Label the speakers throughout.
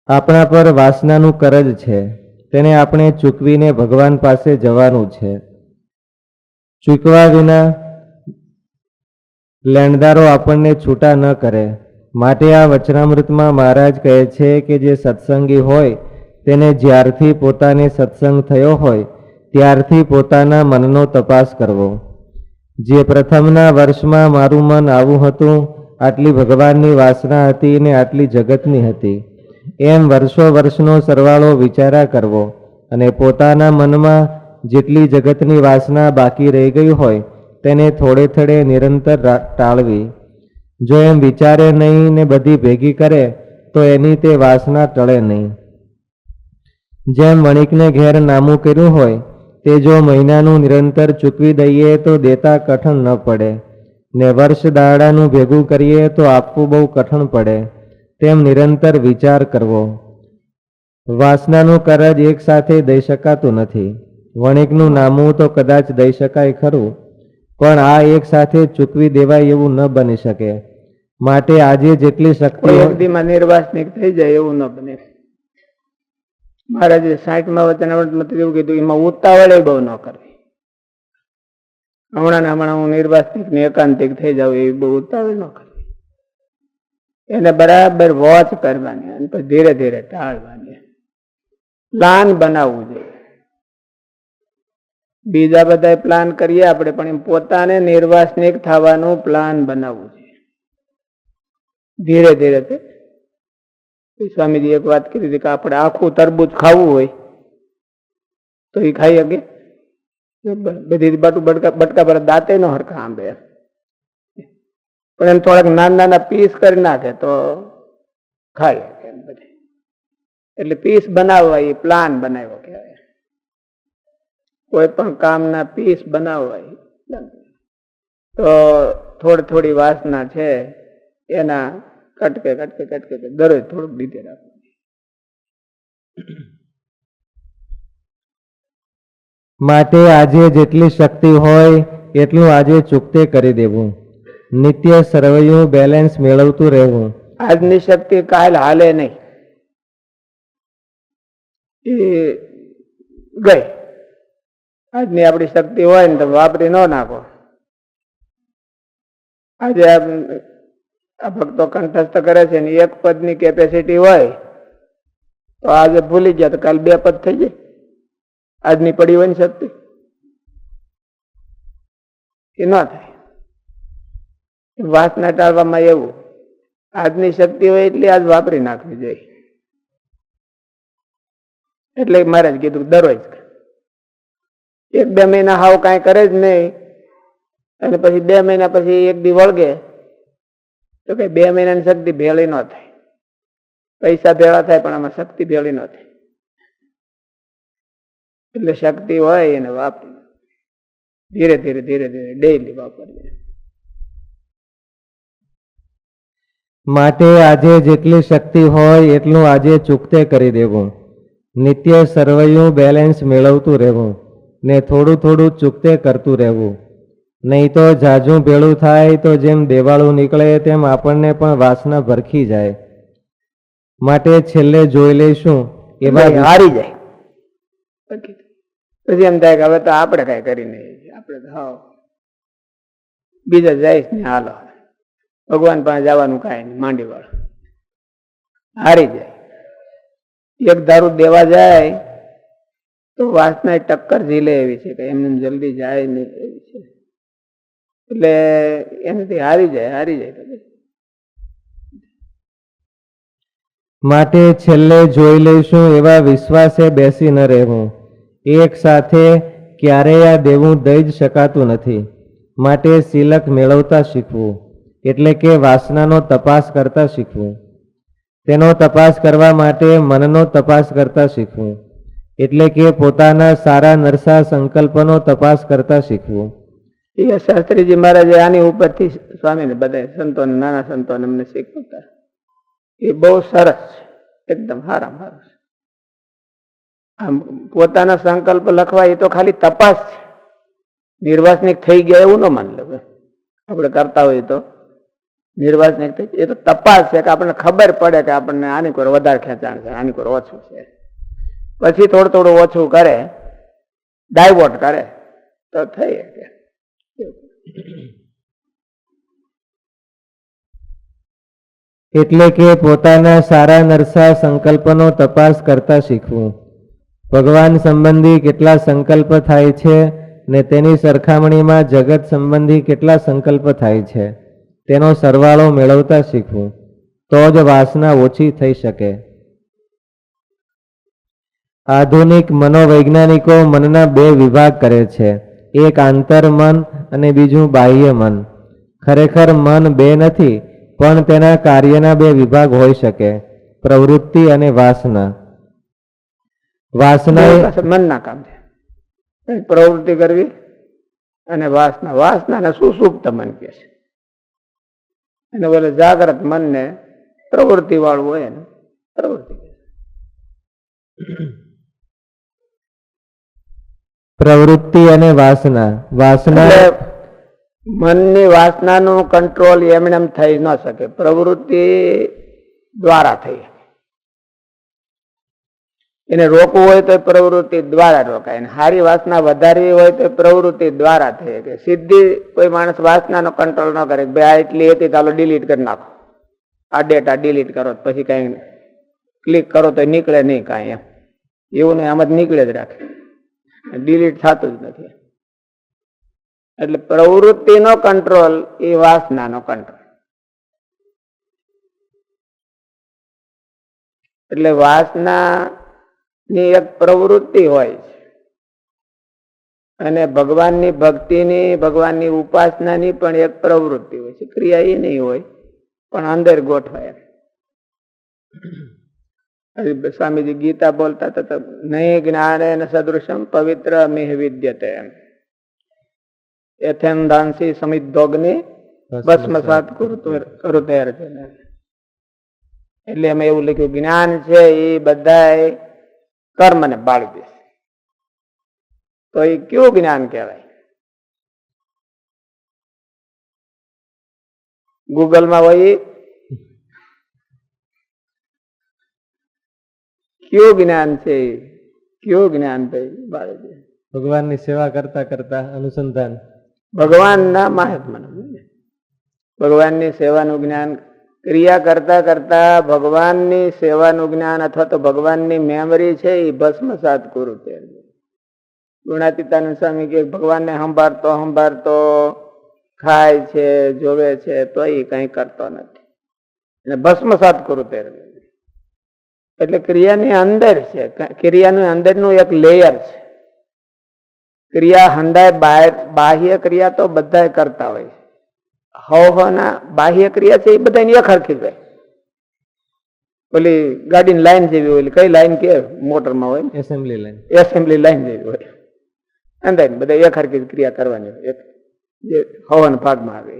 Speaker 1: આપણા પર વાસનાનું કરજ છે, તેને આપણે ચૂકવીને ભગવાન પાસે જવાનું છે. ચૂકવા વિના લેણદારો આપણને છૂટા ન કરે. માટે આ વચનામૃતમાં મહારાજ કહે છે કે જે સત્સંગી હોય તેને જ્યારથી પોતાને સત્સંગ થયો હોય ત્યારથી પોતાના મનનો તપાસ કરવો. જે પ્રથમના વર્ષમાં મારું મન આવું હતું, આટલી ભગવાનની વાસના હતી ને આટલી જગતની હતી, એમ વર્ષો વર્ષનો સરવાળો વિચારા કરવો અને પોતાના મનમાં જેટલી જગતની વાસના બાકી રહી ગઈ હોય તેને થોડે થોડે નિરંતર ટાળવી. જો એમ વિચારે નહીં ને બધી ભેગી કરે તો એની તે વાસના ટળે નહીં. જેમ વણિકને ઘેર નામું કર્યું હોય તે જો મહિનાનું નિરંતર ચૂકવી દઈએ તો દેતા કઠણ ન પડે, ને વર્ષ દાડાનું ભેગું કરીએ તો આપવું બહુ કઠણ પડે. તેમ નિરંતર વિચાર કરવો. વાસનાનું કરજ એક સાથે દઈ શકાતું નથી. વણિકનું નામું તો કદાચ દઈ શકાય ખરું, પણ આ એક સાથે ચૂકવી દેવાય એવું ન બની શકે. માટે આજે જેટલી શક્તિ
Speaker 2: નિર્વાસનિક થઈ જાય એવું ન બને. મહારાજે 60માં વચનામૃતમાં એવું કીધું, એમાં ઉતાવળે બહુ ન કરવી. હમણાં હું નિર્વાસનિક ને એકાંતિક થઈ જાવ એવી બહુ ઉતાવળ ન કરવી. એને બરાબર વોચ કરવાની અને પછી ધીરે ધીરે ટાળવાની. પ્લાન બનાવવું જોઈએ. બીજા બધા પ્લાન કરીએ આપણે, પણ એમ પોતાને નિર્વાસનિક થવાનું પ્લાન બનાવવું જોઈએ. ધીરે ધીરે સ્વામીજી એક વાત કરી હતી કે આપણે આખું તરબૂચ ખાવું હોય તો એ ખાઈ શકે? બધી બટકા પર દાંતે નો હરખા આંબે, પણ એમ થોડાક નાના નાના પીસ કરી નાખે તો ખાઈ શકે. એટલે પીસ બનાવવા એ પ્લાન બનાવ્યો કહેવાય. કોઈ પણ કામના પીસ બનાવવા તો થોડી થોડી વાસના છે એના કટકે કટકે કટકે દરરોજ થોડુંક લીધે રાખવું.
Speaker 1: માટે આજે જેટલી શક્તિ હોય એટલું આજે ચૂકતે કરી દેવું. નિત્ય સર્વૈયું બેલેન્સ મેળવતું રહેવું.
Speaker 2: આજની શક્તિ કાલ હાલે નહીં, એ ગઈ. આજની આપણી શક્તિ હોય ને તો વાપરી ન નાખો. આજે આ ભક્તો કંઠસ્થ કરે છે ને એક પદની કેપેસિટી હોય તો આજે ભૂલી ગયા તો કાલ 2 પદ થઈ જાય. આજની પડી હોય ને શક્તિ એ ન થાય. વાસના ટાળવામાં એવું, આજની શક્તિ હોય એટલી આજ વાપરી નાખવી જોઈએ. એટલે મહારાજ કીધું દરરોજ 1-2 મહિના હાવ કાંઈ કરે જ નહીં, અને પછી 2 મહિના પછી એક દી વળગે તો કઈ 2 મહિનાની શક્તિ ભેળી ન થાય. પૈસા ભેળા થાય પણ આમાં શક્તિ ભેળી ન થાય. એટલે શક્તિ હોય એને વાપરી ધીરે ધીરે ધીરે ધીરે ડેઈલી વાપરવી.
Speaker 1: માટે આજે જેટલી શક્તિ હોય એટલું આજે ચૂકતે કરી દેવું. નિત્ય સર્વૈયું બેલેન્સ મેળવતું રહેવું ને થોડું થોડું ચૂકતે કરતું રહેવું. નહીં તો જાજું ભેળું થાય તો જેમ દેવાળું નીકળે તેમ આપણને પણ વાસના ભરખી જાય. માટે છેલ્લે જોઈ લઈશું એવા
Speaker 2: હારી જાય. પછી એમ થાય કે હવે તો આપણે કઈ કરી નહીં, આપણે તો હાવ બીજા જાય ને હાલો ભગવાન પાસે જવાનું કાંઈ નહીં, માંડી વાળો હારી જાય. એક ધારું દેવા જાય તો વાસના ટક્કર ઝીલે એવી છે કે એમને જલ્દી જાય નહીં એવી છે. એટલે એનાથી હારી જાય.
Speaker 1: માટે છેલ્લે જોઈ લઈશું એવા વિશ્વાસે બેસી ન રહેવું. એક સાથે ક્યારેય આ દેવું દઈ જ શકાતું નથી. માટે સિલક મેળવતા શીખવું, એટલે કે વાસનાનો તપાસ કરતા શીખવું. તેનો તપાસ કરવા માટે મનનો તપાસ કરતા શીખવું, એટલે કે પોતાના સારા નરસા સંકલ્પનો તપાસ કરતા શીખવું.
Speaker 2: એ શાસ્ત્રીજી મહારાજે આની ઉપરથી સ્વામીને બધા સંતોને, નાના સંતોને અમને શીખવતા. એ બહુ સરસ છે, એકદમ સારામાં સારું છે. આમ પોતાના સંકલ્પ લખવા એ તો ખાલી તપાસ છે. નિર્વાસનિક થઈ ગયા એવું ન માની લો આપણે કરતા હોય તો. નિર્વાસનિક થઈ, એ તો તપાસ છે કે આપણને ખબર પડે કે આપણને આની કોઈ વધારે ખેંચાણ છે, આની કોઈ ઓછું છે. પછી થોડું થોડું ઓછું કરે, ડાયવર્ટ કરે તો થઈ શકે.
Speaker 1: એટલે કે પોતાના સારા નરસા સંકલ્પનો તપાસ કરતા શીખવું. ભગવાન સંબંધી કેટલા સંકલ્પ થાય છે ને તેની સરખામણીમાં જગત સંબંધી કેટલા સંકલ્પ થાય છે તેનો સરવાળો મેળવતા શીખવું, તો જ વાસના ઓછી થઈ શકે. આધુનિક મનોવૈજ્ઞાનિકો મનના બે વિભાગ કરે છે, એક આંતર મન અને બીજું બાહ્ય મન. ખરેખર મન બે નથી, પણ તેના કાર્યના બે વિભાગ હોઈ શકે, પ્રવૃત્તિ અને વાસના. વાસના
Speaker 2: મનના કામ છે, પ્રવૃત્તિ કરવી અને વાસના. વાસનાને સુસુપ્ત મન કહે છે, અને બોલે જાગ્રત મનને પ્રવૃત્તિ વાળું હોય ને પ્રવૃત્તિ.
Speaker 1: પ્રવૃત્તિ અને વાસના. વાસના
Speaker 2: મનની વાસનાનું કંટ્રોલ એમને એમ થઈ ન શકે, પ્રવૃત્તિ દ્વારા થઈ. એને રોકવું હોય તો પ્રવૃત્તિ દ્વારા રોકાય, સારી વાસના વધારવી હોય તો પ્રવૃત્તિ દ્વારા થઈ. કે સીધી કોઈ માણસ વાસનાનો કંટ્રોલ ન કરે, ભાઈ આ એટલી હતી ચાલો ડિલીટ કરી નાખો, આ ડેટા ડિલીટ કરો, પછી કઈ ક્લિક કરો તો નીકળે નહીં કાંઈ, એમ એવું નહીં, આમ જ નીકળે જ રાખે, ડિલીટ થતું જ નથી. એટલે પ્રવૃત્તિનો કંટ્રોલ એ વાસનાનો કંટ્રોલ. એટલે વાસના ની એક પ્રવૃત્તિ હોય છે, અને ભગવાનની ભક્તિની, ભગવાનની ઉપાસનાની પણ એક પ્રવૃત્તિ હોય છે. ક્રિયા એ નહીં હોય, પણ અંદર ગોઠવાય. સ્વામીજી ગીતા બોલતા હતા, નહીં જ્ઞાન સદૃશમ પવિત્ર મિહ વિદ્યતે એથેન્દાંસી સમિદ્ધોગ્નિ ભસ્મસાત કરુતે અર્જુન. એટલે અમે એવું લખ્યું, જ્ઞાન છે એ બધા કર્મને બાળી દેશે. તો એ કયું જ્ઞાન કહેવાય? ગૂગલમાં હોય કયું જ્ઞાન છે? કયું જ્ઞાન ભાઈ બાળી દે?
Speaker 1: ભગવાનની સેવા કરતા કરતા અનુસંધાન,
Speaker 2: ભગવાનના મહાત્માનું, ભગવાનની સેવાનું જ્ઞાન, ક્રિયા કરતા કરતા ભગવાનની સેવાનું જ્ઞાન અથવા તો ભગવાનની મેમરી છે એ ભસ્મસાત કુરુતે. ગુણાતીતાનંદ સ્વામી કે ભગવાનને સંભાળતો સંભાળતો ખાય છે, જોવે છે, તો એ કઈ કરતો નથી, અને ભસ્મસાત કુરુતે. એટલે ક્રિયાની અંદર છે, ક્રિયાની અંદરનું એક લેયર છે. ક્રિયા હંધાય બાહ્ય ક્રિયા તો બધા કરતા હોય, હવના બાહ્ય ક્રિયા છે એ બધાની એક હરખી જ હોય. ઓલી ગાડીની લાઈન જેવી હોય, કઈ લાઈન કે મોટરમાં હોય,
Speaker 1: એસેમ્બલી લાઈન,
Speaker 2: એસેમ્બલી લાઈન જેવી હોય. અંદર બધા એક હરખી ક્રિયા કરવાની હોય, જે હવાના ભાગમાં આવે.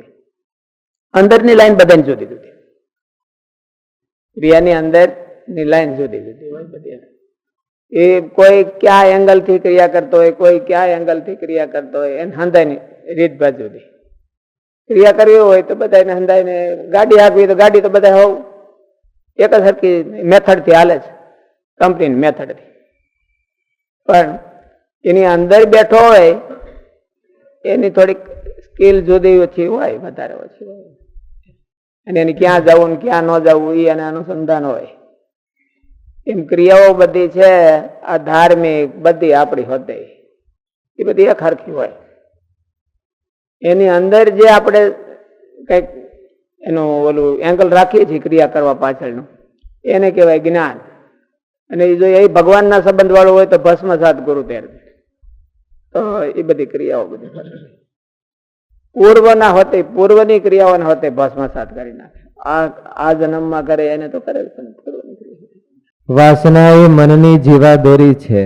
Speaker 2: અંદરની લાઈન બધાની જુદી જુદી, ક્રિયાની અંદરની લાઈન જુદી જુદી હોય બધી. એ કોઈ ક્યાં એંગલ થી ક્રિયા કરતો હોય, કોઈ ક્યાં એંગલ થી ક્રિયા કરતો હોય, એને હંધાયની રીતભાત જુદી. ક્રિયા કરવી હોય તો બધાને હંધાઈને, ગાડી આપવી તો ગાડી તો બધા હોવ એક જ સરખી મેથડ થી હાલે છે, કંપનીની મેથડ થી. પણ એની અંદર બેઠો હોય એની થોડીક સ્કિલ જુદી ઓછી હોય, વધારે ઓછી હોય, અને એની ક્યાં જવું ને ક્યાં ન જવું એ એને અનુસંધાન હોય. એમ ક્રિયાઓ બધી છે આ ધાર્મિક બધી આપણી હોતી એ બધી એક હરખી હોય. એની અંદર જે આપણે કઈક એનું ઓલું એંગલ રાખીએ છીએ ક્રિયા કરવા પાછળનું, એને કહેવાય જ્ઞાન. અને જો એ ભગવાનના સંબંધ વાળું હોય તો ભસ્મસાત ગુરુ તેર. તો એ બધી ક્રિયાઓ બધી પૂર્વના હોતે, પૂર્વની ક્રિયાઓને હોતે ભસ્મસાત કરી નાખે. આ જન્મમાં કરે એને તો કરે પણ પૂર્વની ક્રિયા.
Speaker 1: વાસના એ મનની જીવાદોરી છે,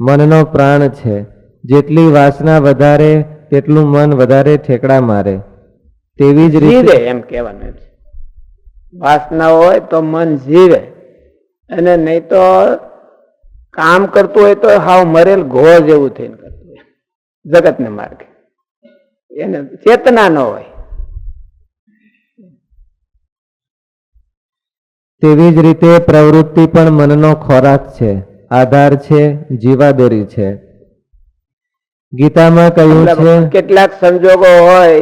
Speaker 1: મનનો પ્રાણ છે. જેટલી વાસના વધારે તેટલું મન વધારે ઠેકડા મારે. તેવી જ રીતે
Speaker 2: એમ કહેવાનું છે, વાસના હોય તો મન જીવે, અને નહીં તો કામ કરતું હોય તો હાવ મરેલ ઘો જેવું થઈને કરતું હોય, જગતને માર્ગે. એને ચેતના ન હોય.
Speaker 1: તેવી જ રીતે પ્રવૃત્તિ પણ મનનો ખોરાક છે, આધાર છે, જીવાદોરી છે. ગીતામાં કહ્યું છે,
Speaker 2: કેટલાક સંજોગો હોય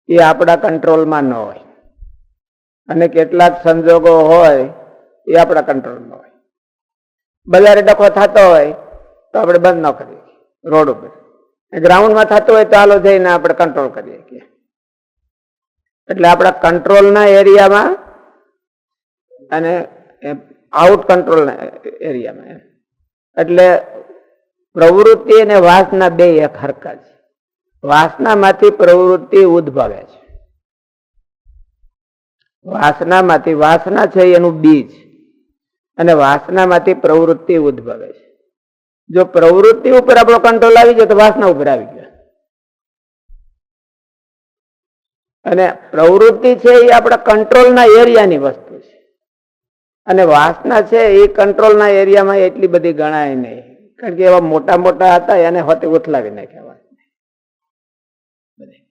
Speaker 2: એ આપણા કંટ્રોલમાં ન હોય અને કેટલાક સંજોગો હોય એ આપણા કંટ્રોલમાં હોય. બજારે ડખો થતો હોય તો આપણે બંધ ન કરીએ રોડ ઉપર, ગ્રાઉન્ડમાં થતો હોય તો હાલો જઈને આપણે કંટ્રોલ કરીએ છીએ. એટલે આપણા કંટ્રોલના એરિયામાં અને આઉટ કંટ્રોલના એરિયામાં, એટલે પ્રવૃત્તિ અને વાસના બે એક હરખા છે. વાસનામાંથી પ્રવૃત્તિ ઉદ્ભવે છે. વાસનામાંથી, વાસના છે એનું બીજ, અને વાસનામાંથી પ્રવૃત્તિ ઉદ્ભવે છે. જો પ્રવૃત્તિ ઉપર આપણો કંટ્રોલ આવી ગયો તો વાસના ઉપર આવી ગયો. અને પ્રવૃત્તિ છે એ આપણા કંટ્રોલના એરિયાની વસ્તુ છે, અને વાસના છે એ કંટ્રોલના એરિયામાં એટલી બધી ગણાય નહીં, કારણ કે એવા મોટા મોટા હતા એને હોતે ઉથલાવી નાખ્યા.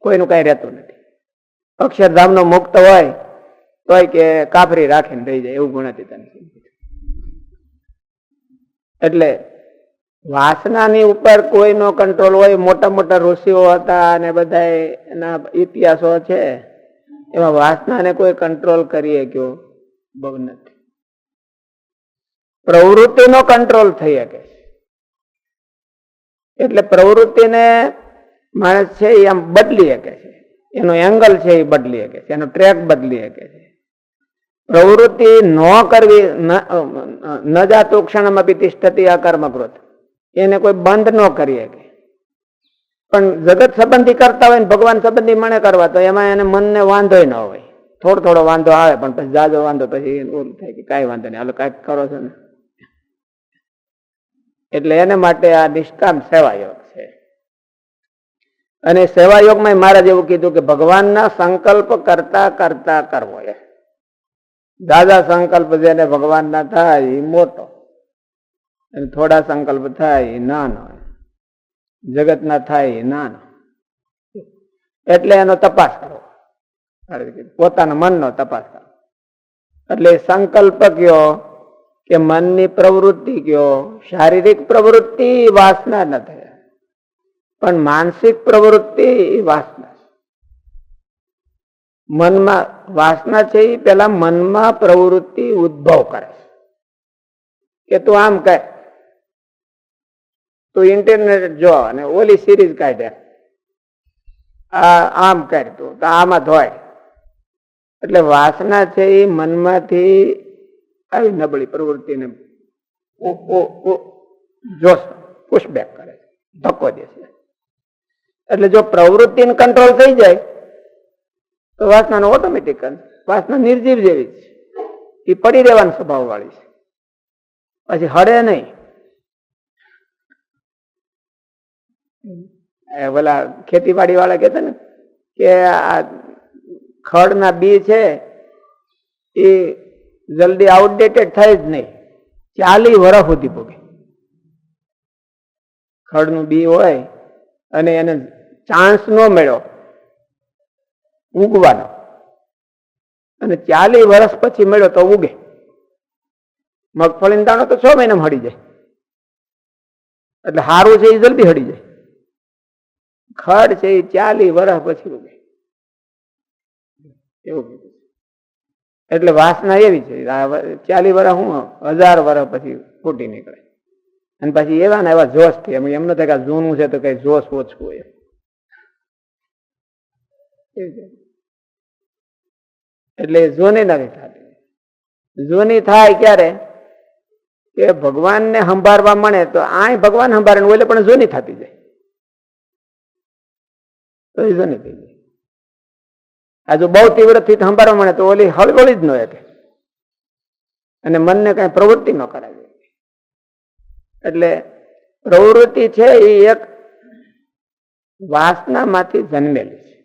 Speaker 2: કોઈનું કઈ રહેતું નથી. અક્ષરધામનો મુક્ત હોય તોય કે કાફરી રાખીને રહી જાય એવું ગુણાતીતાન. એટલે વાસનાની ઉપર કોઈનો કંટ્રોલ હોય. મોટા મોટા ઋષિઓ હતા અને બધા એના ઇતિહાસો છે, એમાં વાસનાને કોઈ કંટ્રોલ કરી ગયો બહુ નથી. પ્રવૃત્તિનો કંટ્રોલ થઈ શકે, એટલે પ્રવૃત્તિને માણસ છે એ આમ બદલી શકે છે, એનો એંગલ છે એ બદલી શકે છે, એનો ટ્રેક બદલી શકે છે. પ્રવૃત્તિ ન કરવી, ન જાતો ક્ષણમાં તિષ્ઠતિ અકર્મકૃત, એને કોઈ બંધ ન કરી શકે. પણ જગત સંબંધી કરતા હોય ને ભગવાન સંબંધી મને કરવા, તો એમાં એને મનને વાંધો ન હોય. થોડો થોડો વાંધો આવે પણ પછી જાજો વાંધો, પછી ઓલું થાય કે કાંઈ વાંધો નહીં, હાલો કાંઈક કરો છો ને. એટલે એને માટે આ નિષ્કામ સેવાયોગ છે. અને સેવાયોગમાં મહારાજ એવું કીધું કે ભગવાનના સંકલ્પ કરતા કરતા કરવો. દાદા સંકલ્પ જેને ભગવાનના થાય એ મોટો, અને થોડા સંકલ્પ થાય એ નાનો, જગતના થાય એ નાનો. એટલે એનો તપાસ કરવો, પોતાના મનનો તપાસ કરવો. એટલે સંકલ્પ કયો કે મનની પ્રવૃત્તિ કયો, શારીરિક પ્રવૃત્તિ વાસના ન થાય, પણ માનસિક પ્રવૃત્તિ વાસના. મનમાં વાસના છે એ પેલા મનમાં પ્રવૃત્તિ ઉદ્ભવ કરે કે તું આમ કહે, તું ઇન્ટરનેટ જો અને ઓલી સિરીઝ કાઢે, આમ કર તું તો આમાં ધોય. એટલે વાસના છે એ મનમાંથી આવી નબળી પ્રવૃત્તિને જોશ પુશબેક કરે, ધક્કો દે છે. એટલે જો પ્રવૃત્તિને કંટ્રોલ થઈ જાય તો વાસનાનો ઓટોમેટિક, વાસના નિર્જીવ જેવી છે, એ પડી રહેવાનો સ્વભાવ વાળી છે, પછી હળે નહીં. પેલા ખેતીવાડી વાળા કહેતા ને કે આ ખડના બી છે એ જલ્દી આઉટડેટેડ થાય જ નહીં, 40 વર્ષ સુધી ભોગે. ખડનું બી હોય અને એને ચાન્સ ન મળ્યો ઉગવાનો, અને 40 વર્ષ પછી મળ્યો તો ઉગે. મગફળીનો દાણો તો 6 મહિનામાં હળી જાય, એટલે સારું છે એ જલ્દી હળી જાય. ખડ છે એ 40 વર્ષ પછી ઉગે એવું કીધું. એટલે વાસના એવી છે, 40 વર્ષ હું 1000 વર્ષ પછી ફૂટી નીકળે, અને પછી એવા ને એવા જોશ થી. એમ ન થાય કે જૂનું છે તો કઈ જોશ ઓછું હોય. એટલે જૂની નથી થતી. જૂની થાય ક્યારે કે ભગવાનને સંભાળવા મળે તો આ ભગવાન સંભાળે, ઓલે પણ જૂની થતી જાય તો એ જૂની થઈ જાય. આ જો બહુ તીવ્રથી સંભાળવા મળે તો ઓલી હળવળી જ ન શકે, અને મનને કઈ પ્રવૃત્તિ ન કરાવી. એટલે પ્રવૃત્તિ છે એ એક વાસનામાંથી જન્મેલી છે,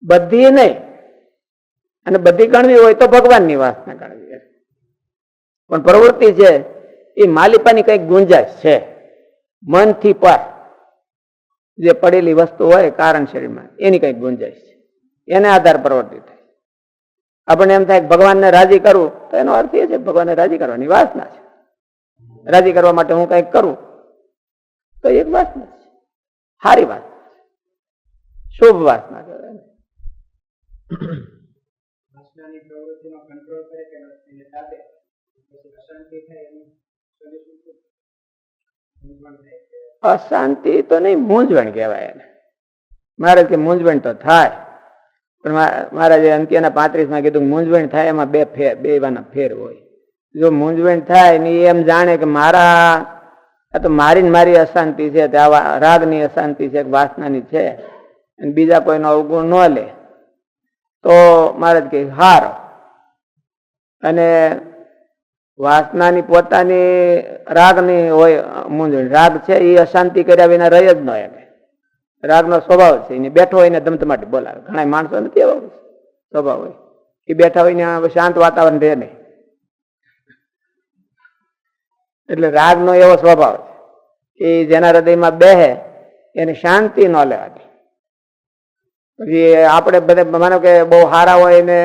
Speaker 2: બધી નહીં. અને બધી ગણવી હોય તો ભગવાનની વાસના ગણવી, પણ પ્રવૃત્તિ છે એ માલિપાની કઈક ગુંજાશ છે. મનથી પર જે પડેલી વસ્તુ હોય કારણ શરીરમાં એની કઈક ગુંજાશ છે, એને આધાર પ્રવૃત્તિ થાય. આપણને એમ થાય કે ભગવાનને રાજી કરવું, તો એનો અર્થ એ છે ભગવાનને રાજી કરવાની વાસના છે. રાજી કરવા માટે હું કંઈક કરું તો એક વાસના છે, સારી વાસના છે, શુભ વાસના કહેવાય. અશાંતિ તો નહીં, મૂંઝવણ કહેવાય એને. મહારાજ કે મૂંઝવણ તો થાય, પણ મહારાજે અંત્યના 35 કીધું મૂંઝવણ થાય એમાં બે વાના ફેર હોય. જો મૂંઝવણ થાય ને એમ જાણે કે આ તો મારી અશાંતિ છે, રાગની અશાંતિ છે, વાસનાની છે, અને બીજા કોઈનો અવગુણ ન લે તો મહારાજ કે હારો. અને વાસનાની પોતાની રાગની હોય મૂંઝવણ, રાગ છે એ અશાંતિ કર્યા વિના રહી જ ન શકે. રાગનો સ્વભાવ છે, એને બેઠો હોય ને ધમધમાટી બોલાવે. ઘણા માણસો નથી એવો સ્વભાવ હોય, એ બેઠા હોય ને શાંત વાતાવરણ રહે નહીં. એટલે રાગનો એવો સ્વભાવ છે કે જેના હૃદયમાં બેહે એને શાંતિ ન લેવાતી. પછી આપણે બધા માનો કે બહુ સારા હોય ને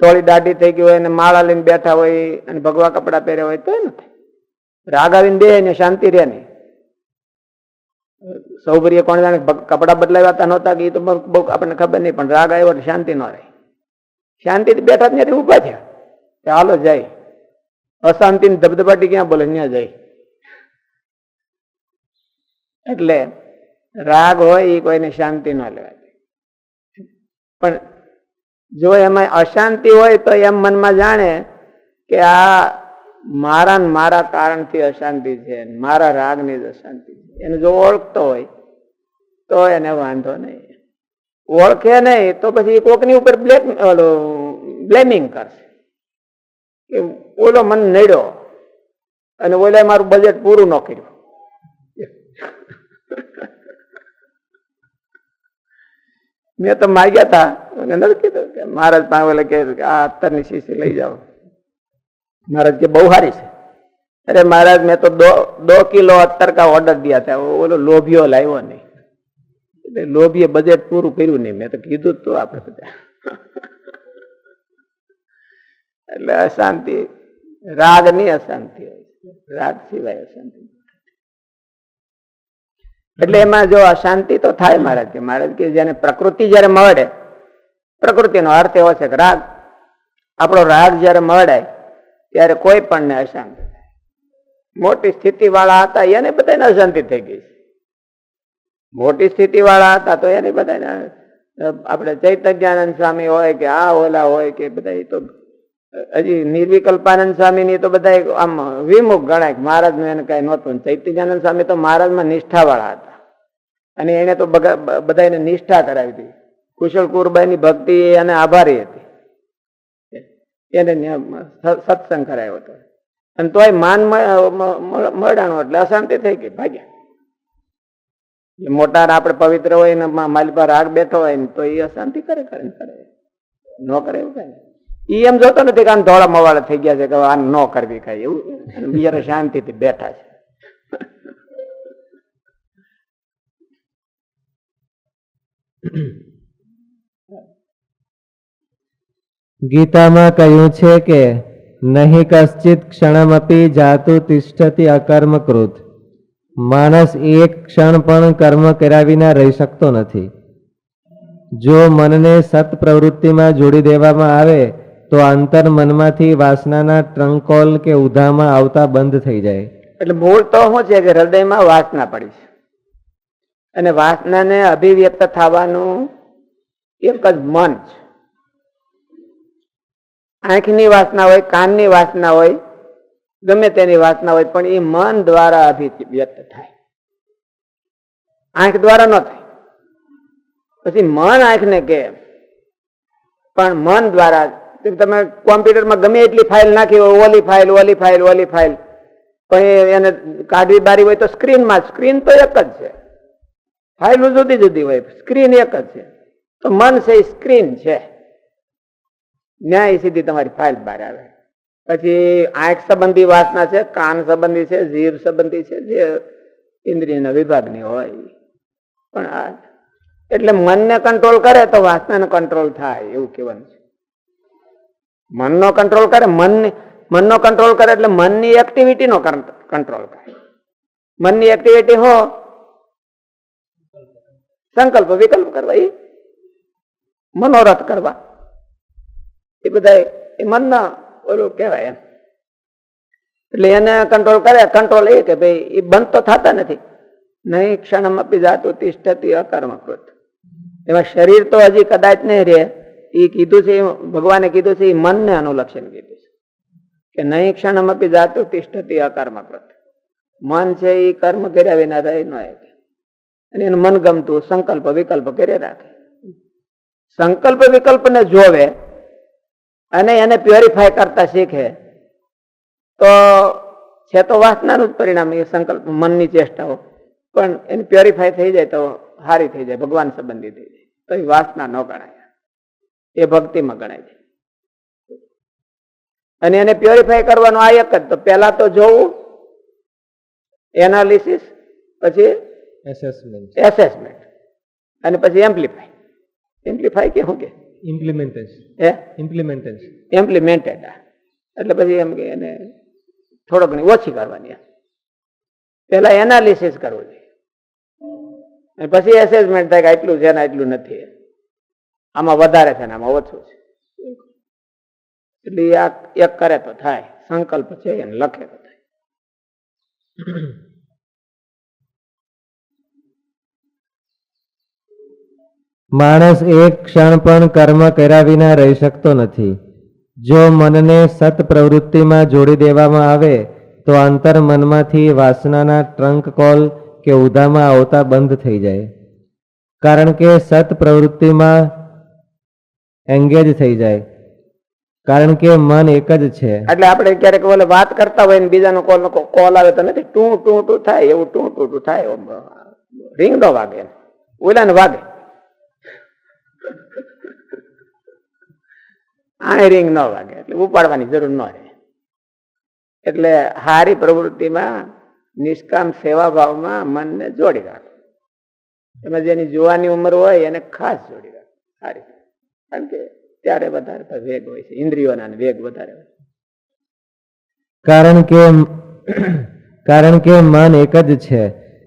Speaker 2: થોડી દાઢી થઈ ગઈ હોય ને માળા લઈને બેઠા હોય અને ભગવા કપડા પહેર્યા હોય તો નથી. રાગ આવીને બે ને શાંતિ રહે નહીં. સૌભરીએ કોણ જાણે કપડા બદલાવ્યા નહોતા કે એ તો બહુ આપણને ખબર નહીં, પણ રાગ આવ્યો એટલે શાંતિ ન રહે. શાંતિથી બેઠા ત્યાંથી ઉભા થયા, ચાલો જાય. અશાંતિ ની ધબધબાટી ક્યાં બોલે, ત્યાં જાય. એટલે રાગ હોય એ કોઈને શાંતિ ન લેવાય. પણ જો એમાં અશાંતિ હોય તો એમ મનમાં જાણે કે આ મારા કારણથી અશાંતિ છે, મારા રાગની જ અશાંતિ છે. એને જો ઓળખતો હોય તો એને વાંધો નહીં. ઓળખે નહીં તો પછી કોકની ઉપર બ્લેમિંગ કરશે કે ઓલો મને નડ્યો અને ઓલે મારું બજેટ પૂરું ન કર્યું. મેં તો માગ્યા હતા, નથી કીધું કે મહારાજ પાસે કે આ અત્તરની શીશી લઈ જાઓ. મહારાજ કે બહુ સારી છે. અરે મહારાજ મેં તો 2 કિલો અત્તર કા ઓર્ડર દિયા था, ઓલો લોભિયો લાવ્યો નહીં. એટલે લોભીએ બજેટ પૂરું કર્યું નહીં. મેં તો કીધું જ તો આપણે બધા. એટલે અશાંતિ રાગની અશાંતિ હોય, રાગ સિવાય અશાંતિ. એટલે એમાં જો અશાંતિ તો થાય. મહારાજ કે જેને પ્રકૃતિ જયારે મળે, પ્રકૃતિનો અર્થ એવો છે કે રાગ, આપણો રાગ જયારે મળાય ત્યારે કોઈ પણ ને અશાંતિ થાય. મોટી સ્થિતિ વાળા હતા એને બધાને અશાંતિ થઈ ગઈ છે. મોટી સ્થિતિ વાળા હતા તો એને બધાને, આપણે ચૈતન્યાનંદ સ્વામી હોય કે આ ઓલા હોય કે બધા, તો હજી નિર્વિકલ્પાનંદ સ્વામી ની તો બધા આમ વિમુખ ગણાય. મહારાજ નું એને કઈ નહોતું. ચૈતન્યાનંદ સ્વામી તો મહારાજમાં નિષ્ઠા વાળા હતા અને એને તો બધાને નિષ્ઠા કરાવી હતી. કુશળ કુરબાઈની ભક્તિ એને આભારી હતી, એને સત્સંગ કરાયો હતો. અને તોય માન મળાણો એટલે અશાંતિ થઈ ગઈ, ભાગ્યા. મોટા આપણે પવિત્ર હોય ને મારી પર રાગ બેઠો હોય ને તો એ અશાંતિ કરે ન કરે એવું કઈ. ઈ એમ જોતો નથી કે આમ ધોળા મવાળા થઈ ગયા છે કે આ ન કરવી કઈ એવું. બિચારા શાંતિથી બેઠા છે.
Speaker 1: ગીતામાં કહ્યું છે કે નહીં કશ્ચિત ક્ષણમપી જાતુ તિષ્ઠતિ અકર્મકૃત. માણસ એક ક્ષણ પણ કર્મ કર્યા વિના રહી શકતો નથી. જો મનને સત પ્રવૃત્તિમાં જોડી દેવામાં આવે તો અંતર મનમાંથી વાસનાના ટ્રંકોલ કે ઉધામાં આવતા બંધ થઈ જાય. એટલે
Speaker 2: મૂળ તો શું છે કે હૃદયમાં વાસના પડી છે અને વાસનાને અભિવ્યક્ત થવાનું એક જ મન છે. આંખની વાસના હોય, કાનની વાસના હોય, ગમે તેની વાસના હોય, પણ એ મન દ્વારા અભિવ્યક્ત થાય, આંખ દ્વારા ન થાય. પછી મન આંખને કહે, પણ મન દ્વારા. તમે કોમ્પ્યુટરમાં ગમે એટલી ફાઇલ નાખી હોય, ઓલી ફાઇલ, પણ એને કાઢવી બારી હોય તો સ્ક્રીનમાં, સ્ક્રીન તો એક જ છે, ફાઇલો જુદી જુદી હોય, સ્ક્રીન એક જ છે. તો મન છે એ સ્ક્રીન છે, ન્યાય સીધી તમારી ફાઇલ બહાર આવે. પછી આંખ સંબંધી વાસના છે, કાન સંબંધી છે, જીભ સંબંધી છે, જે ઇન્દ્રિયના વિભાગની હોય. પણ એટલે મનને કંટ્રોલ કરે તો વાસનાને કંટ્રોલ થાય એવું કહેવાનું છે. મનનો કંટ્રોલ કરે, મનનો કંટ્રોલ કરે એટલે મનની એક્ટિવિટીનો કંટ્રોલ કરે. મનની એક્ટિવિટી હો સંકલ્પ વિકલ્પ કરવા, એ મનોરથ કરવા, એ બધા એ મનના ઓલું કહેવાય એમ. એટલે એને કંટ્રોલ કરે. કંટ્રોલ એ કે ભાઈ એ બંધ તો થતા નથી. નહીં ક્ષણમ અપી જાતું તિષ્ઠતી અકર્મકૃત. એમાં શરીર તો હજી કદાચ નહીં રહે. એ કીધું છે, ભગવાને કીધું છે, એ મનને અનુલક્ષણ કીધું છે કે નહીં ક્ષણમ અપી જાતું તિષ્ઠતી અકર્મકૃત. મન છે એ કર્મ કર્યા વિના રહી ન શકે. અને એનું મન ગમતું સંકલ્પ વિકલ્પ કરી રાખે. સંકલ્પ વિકલ્પને જોવે અને એને પ્યોરિફાય કરતા શીખે તો છે તો વાસનાનું જ પરિણામ એ સંકલ્પ મનની ચેષ્ટાઓ, પણ એને પ્યોરિફાય થઈ જાય તો હારી થઈ જાય, ભગવાન સંબંધી થઈ જાય, તો એ વાસના ન ગણાય, એ ભક્તિમાં ગણાય છે. અને એને પ્યોરિફાય કરવાનો આ એક જ, તો પહેલા તો જોવું, એનાલિસિસ, પછી એસેસમેન્ટ અને પછી એમ્પ્લીફાય. એમ્પ્લીફાય કે શું કે ઇમ્પ્લિમેન્ટેડ. એટલે પછી એમ કે એને થોડો ઘણી ઓછી કરવાની. પેલા એનાલિસિસ કરવું જોઈએ અને પછી એસેસમેન્ટ થાય કે આટલું છે ને આટલું નથી, આમાં વધારે છે ને આમાં ઓછું છે. એટલે આ એક કરે તો થાય, સંકલ્પ છે એને લખે તો થાય.
Speaker 1: માણસ એક ક્ષણ પણ કર્મ કર્યા વિના રહી શકતો નથી. જો મનને સત પ્રવૃત્તિમાં જોડી દેવામાં આવે તો અંતર મનમાંથી વાસનાના ટ્રંક કોલ કે ઉધામાં આવતા બંધ થઈ જાય. કારણ કે સત પ્રવૃત્તિમાં એંગેજ થઈ જાય, કારણ કે મન એક જ છે.
Speaker 2: એટલે આપણે ક્યારેક ઓલે વાત કરતા હોય ને બીજાનો કોલ આવે તો નથી ટું ટું ટું થાય, એવું ટું ટું ટું થાય, રિંગ નો વાગે, ઓલાને વાગે, આ રિંગ ન વાગે, એટલે ઉપાડવાની જરૂર ન રહે. એટલે હારી પ્રવૃત્તિમાં નિષ્કામ સેવા ભાવમાં મનને જોડી રાખો. એમાં જેની જોવાની ઉંમર હોય એને ખાસ જોડી રાખો સારી, કારણ કે ત્યારે વધારે વેગ હોય છે, ઇન્દ્રિયોના વેગ વધારે હોય.
Speaker 1: કારણ કે મન એક જ છે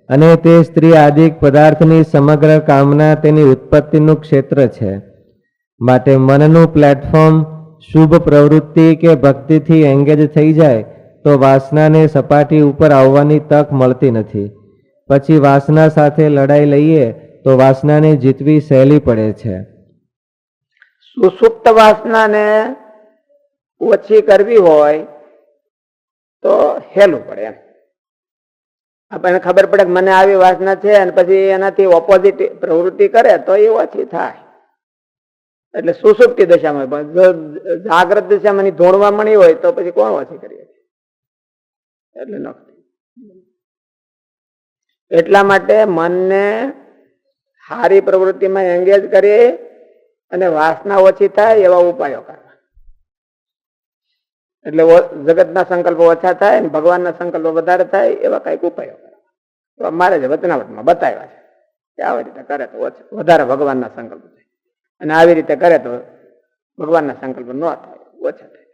Speaker 1: અને તે સ્ત્રી આદિક પદાર્થની સમગ્ર કામના તેની ઉત્પત્તિનું ક્ષેત્ર છે. માટે મનનું પ્લેટફોર્મ શુભ પ્રવૃત્તિ કે ભક્તિથી એંગેજ થઈ જાય તો વાસનાને સપાટી ઉપર આવવાની તક મળતી નથી. પછી વાસના સાથે લડાઈ લઈએ તો વાસનાને જીતવી સહેલી પડે છે.
Speaker 2: સુસુપ્ત વાસનાને ઓછી કરવી હોય તો હેલું પડે. એમ આપણને ખબર પડે કે મને આવી વાસના છે અને પછી એનાથી ઓપોઝિટ પ્રવૃત્તિ કરે તો એ ઓછી થાય. એટલે સુસુપ્તિ દશામાં, જાગ્રત દશામાં ધોળવા મળી હોય તો પછી કોણ ઓછી કરીએ? એટલે ન. એટલા માટે મનને સારી પ્રવૃત્તિમાં એંગેજ કરી અને વાસના ઓછી થાય એવા ઉપાયો કરવા. એટલે જગતના સંકલ્પો ઓછા થાય અને ભગવાનના સંકલ્પો વધારે થાય એવા કઈક ઉપાયો કરવા. તો મારે જ વચનાવટમાં બતાવ્યા છે કે આવી રીતે કરે તો વધારે ભગવાનના સંકલ્પો થાય, અને આવી રીતે કરે તો ભગવાનના સંકલ્પ ન થાય, ઓછા થાય.